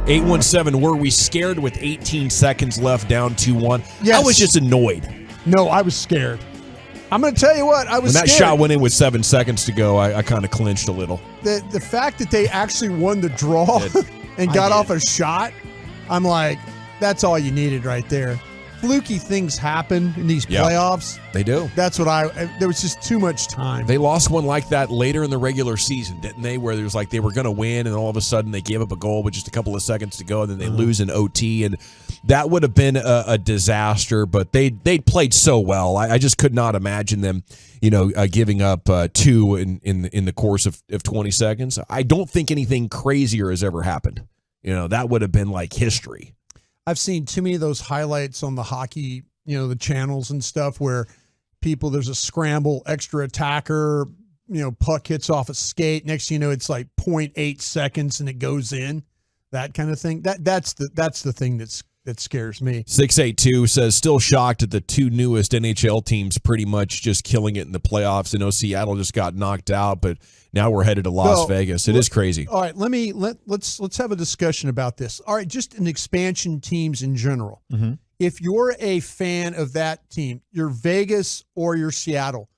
817, were we scared with 18 seconds left, down 2-1? Yes. I was just annoyed. No, I was scared. I'm going to tell you what, I was scared. When that scared. shot went in with 7 seconds to go, I kind of clinched a little. The fact that they actually won the draw and got off a shot, I'm like, that's all you needed right there. Fluky things happen in these playoffs. They do. That's what there was just too much time. They lost one like that later in the regular season, didn't they? Where it was like they were going to win, and all of a sudden they gave up a goal with just a couple of seconds to go, and then they lose in OT, and that would have been a disaster. But they played so well. I just could not imagine them, giving up 2 in the course of 20 seconds. I don't think anything crazier has ever happened. That would have been like history. I've seen too many of those highlights on the hockey, the channels and stuff where there's a scramble, extra attacker, puck hits off a skate. Next thing you know, it's like 0.8 seconds and it goes in, that kind of thing. That's the thing that scares me. 682 says, still shocked at the 2 newest NHL teams pretty much just killing it in the playoffs. I know Seattle just got knocked out, but now we're headed to Las Vegas. It is crazy. All right, let's have a discussion about this. All right, just in expansion teams in general. Mm-hmm. If you're a fan of that team, you're Vegas or you're Seattle,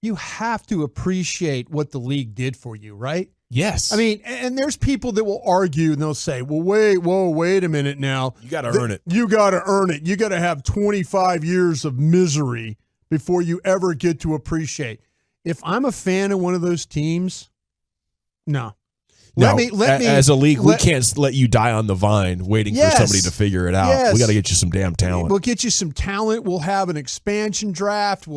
you have to appreciate what the league did for you, right? Yes. I mean, and there's people that will argue and they'll say, well, wait a minute now. You got to earn it. You got to earn it. You got to have 25 years of misery before you ever get to appreciate. If I'm a fan of one of those teams, no. Let me. As a league, we can't let you die on the vine waiting for somebody to figure it out. Yes. We got to get you some damn talent. We'll get you some talent. We'll have an expansion draft.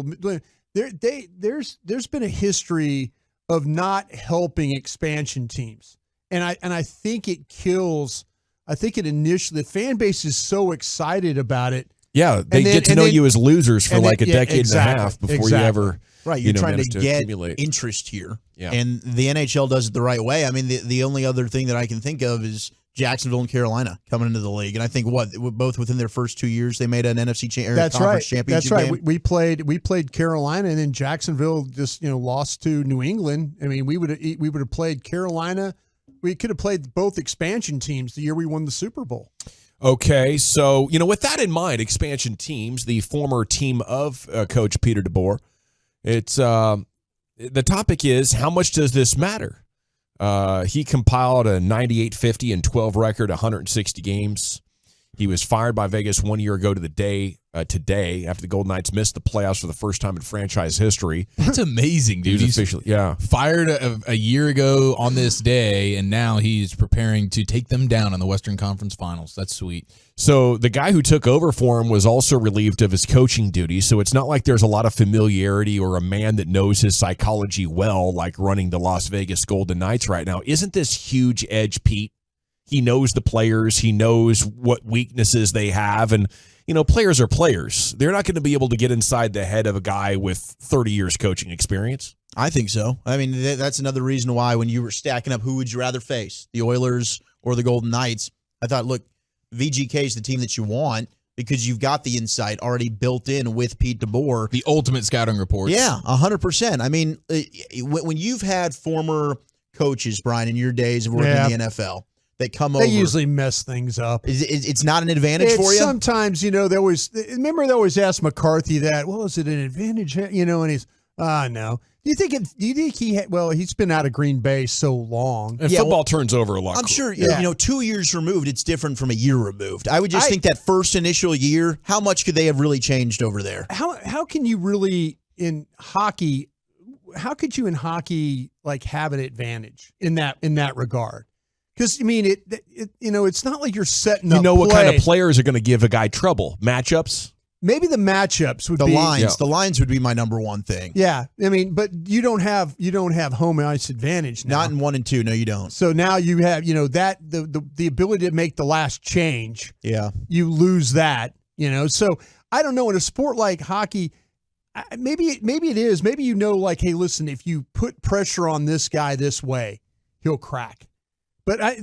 There's been a history of not helping expansion teams. And I think it kills. I think it initially, the fan base is so excited about it. Yeah, they get to know you as losers for like a decade and a half before you ever you're trying to get accumulate interest here. Yeah. And the NHL does it the right way. I mean, the only other thing that I can think of is Jacksonville and Carolina coming into the league. And I think both within their first 2 years, they made an NFC conference championship That's right. game. We played Carolina, and then Jacksonville just lost to New England. I mean, we would have played Carolina. We could have played both expansion teams the year we won the Super Bowl. Okay, so with that in mind, expansion teams, the former team of Coach Peter DeBoer, it's the topic is, how much does this matter? He compiled a 98-50 and 12 record, 160 games. He was fired by Vegas 1 year ago to the day today after the Golden Knights missed the playoffs for the first time in franchise history. That's amazing, dude. He's officially fired a year ago on this day, and now he's preparing to take them down in the Western Conference Finals. That's sweet. So the guy who took over for him was also relieved of his coaching duties, so it's not like there's a lot of familiarity or a man that knows his psychology well, like running the Las Vegas Golden Knights right now. Isn't this huge edge, Pete? He knows the players. He knows what weaknesses they have. And, players are players. They're not going to be able to get inside the head of a guy with 30 years coaching experience. I think so. I mean, that's another reason why when you were stacking up who would you rather face, the Oilers or the Golden Knights, I thought, look, VGK is the team that you want because you've got the insight already built in with Pete DeBoer. The ultimate scouting report. Yeah, 100%. I mean, when you've had former coaches, Brian, in your days of working in the NFL, they come over. They usually mess things up. It's not an advantage for you? Sometimes, they always ask McCarthy that, well, is it an advantage? And he's, no. Do you think he's been out of Green Bay so long. And football turns over a lot. I'm sure, 2 years removed, it's different from a year removed. I would just think that first initial year, how much could they have really changed over there? How can you really, in hockey, how could you in hockey have an advantage in that regard? Because, it's not like you're setting up what kind of players are going to give a guy trouble? Matchups? Maybe the matchups would be lines. Yeah. The lines would be my number one thing. Yeah, but you don't have home ice advantage now. Not in 1 and 2. No, you don't. So now you have that the ability to make the last change. Yeah, you lose that. So I don't know, in a sport like hockey, maybe it is. Maybe hey, listen, if you put pressure on this guy this way, he'll crack. But I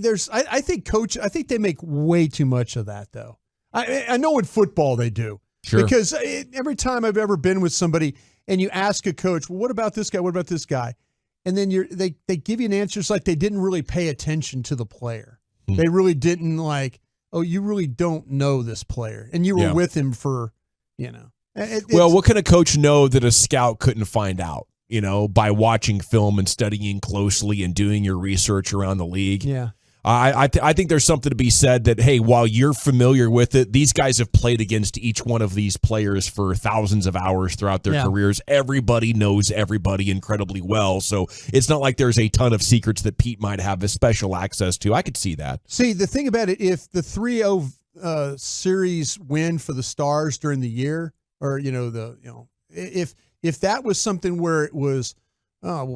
think they make way too much of that, though. I know in football they do. Sure. Because every time I've ever been with somebody and you ask a coach, well, what about this guy? What about this guy? And then they give you an answer. It's like they didn't really pay attention to the player. They really didn't like, oh, you really don't know this player. And you were with him for, Well, what can a coach know that a scout couldn't find out, by watching film and studying closely and doing your research around the league? Yeah. I think there's something to be said that, hey, while you're familiar with it, these guys have played against each one of these players for thousands of hours throughout their careers. Everybody knows everybody incredibly well. So it's not like there's a ton of secrets that Pete might have a special access to. I could see that. See, the thing about it, if the 3-0 series win for the Stars during the year, or, if that was something where it was,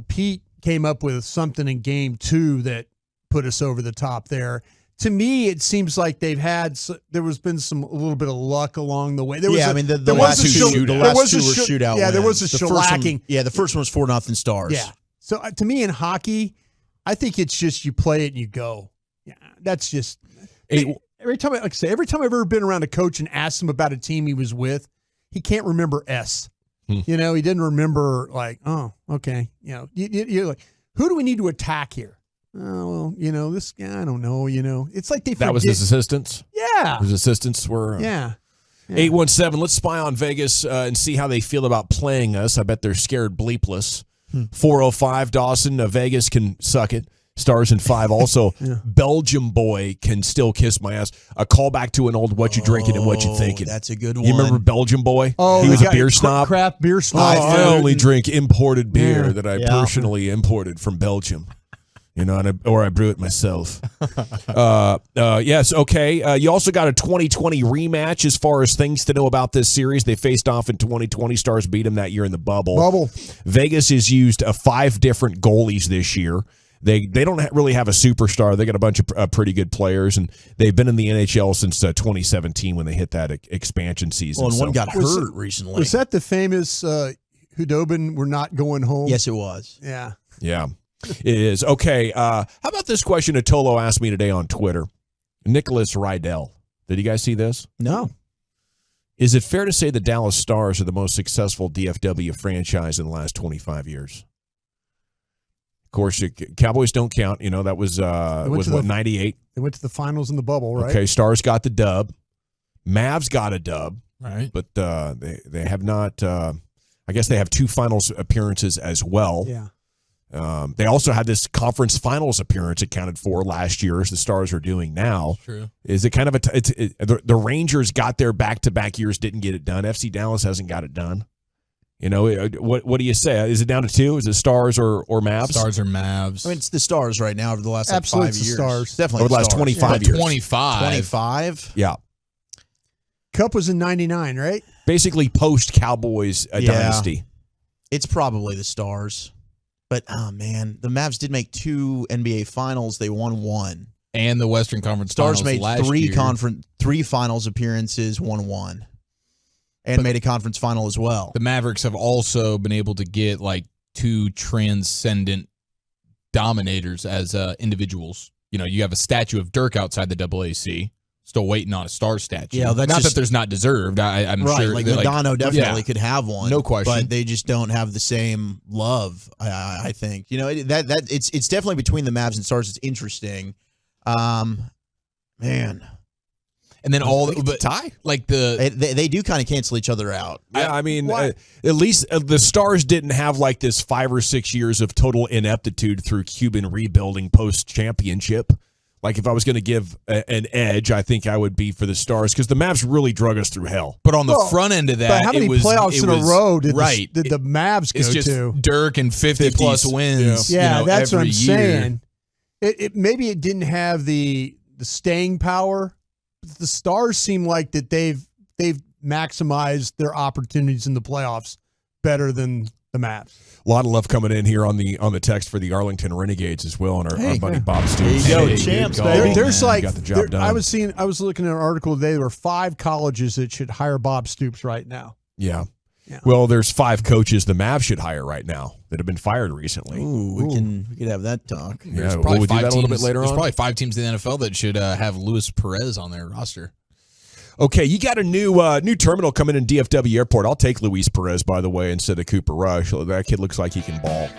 Pete came up with something in game 2 that put us over the top there. To me, it seems like there was been a little bit of luck along the way. The last two were shootout. Yeah, there was a shellacking. The first one was 4-0 Stars. Yeah. So to me, in hockey, I think it's just you play it and you go. Yeah, that's just every time. Like I say, every time I've ever been around a coach and asked him about a team he was with, he can't remember S. He didn't remember like, oh, okay. You're like, who do we need to attack here? Oh, well, this guy, I don't know, It's like they forget. That was his assistants? Yeah. His assistants were... Yeah. 817, let's spy on Vegas and see how they feel about playing us. I bet they're scared bleepless. 405, Dawson, Vegas can suck it. Stars in 5 also. Belgium boy can still kiss my ass. A callback to an old what you drinking and what you thinking. That's a good one. You remember Belgium boy? Oh, he was a beer snob. Craft beer snob. I only drink imported beer that I personally imported from Belgium. Or I brew it myself. Yes, okay. You also got a 2020 rematch as far as things to know about this series. They faced off in 2020. Stars beat them that year in the bubble. Vegas has used 5 different goalies this year. They don't really have a superstar. They got a bunch of pretty good players, and they've been in the NHL since 2017 when they hit that expansion season. Well, and one got hurt recently. Was that the famous Hudobin, we're not going home? Yes, it was. Yeah. Yeah. It is. Okay, how about this question Atolo asked me today on Twitter? Nicholas Rydell. Did you guys see this? No. Is it fair to say the Dallas Stars are the most successful DFW franchise in the last 25 years? Of course, Cowboys don't count. That was 98? They went to the finals in the bubble, right? Okay, Stars got the dub. Mavs got a dub. Right. But they have not I guess they have 2 finals appearances as well. Yeah. They also had this conference finals appearance accounted for last year, as the Stars are doing now. True. Is it kind of the Rangers got their back-to-back years, didn't get it done. FC Dallas hasn't got it done. What do you say? Is it down to 2? Is it Stars or Mavs? Stars or Mavs? I mean, it's the Stars right now over the last 5 years. Stars. Definitely over the last 25 years. 25? Yeah. Cup was in 99, right? Basically post-Cowboys dynasty. It's probably the Stars. But, oh, man, the Mavs did make 2 NBA Finals. They won 1. And the Western Conference Stars Finals made last 3 finals appearances, won 1. And made a conference final as well. The Mavericks have also been able to get, 2 transcendent dominators as individuals. You have a statue of Dirk outside the AAC. Still waiting on a Star statue. Yeah, that's not that there's not deserved. I'm right, sure. Madonna definitely could have one. No question. But they just don't have the same love, I think. It's definitely between the Mavs and Stars. It's interesting. Man. And then tie. They do kind of cancel each other out. Yeah, I mean, at least the Stars didn't have this 5 or 6 years of total ineptitude through Cuban rebuilding post-championship. If I was going to give an edge, I think I would be for the Stars because the Mavs really drug us through hell. But on the front end of that, but how many playoffs in a row did right. the Mavs go it's just to? Dirk and 50-plus wins. Yeah, that's what I'm year. saying. Maybe it didn't have the staying power. The Stars seem like that they've maximized their opportunities in the playoffs better than the Mavs. A lot of love coming in here on the text for the Arlington Renegades as well, and our buddy Bob Stoops. There you go, champs, baby. There's got the job done. I was looking at an article today. There were 5 colleges that should hire Bob Stoops right now. Yeah. Well, there's 5 coaches the Mavs should hire right now that have been fired recently. Ooh, we could have that talk. There's probably we'll do that a little bit later on. There's probably 5 teams in the NFL that should have Luis Perez on their roster. Okay, you got a new terminal coming in DFW Airport. I'll take Luis Perez, by the way, instead of Cooper Rush. That kid looks like he can ball.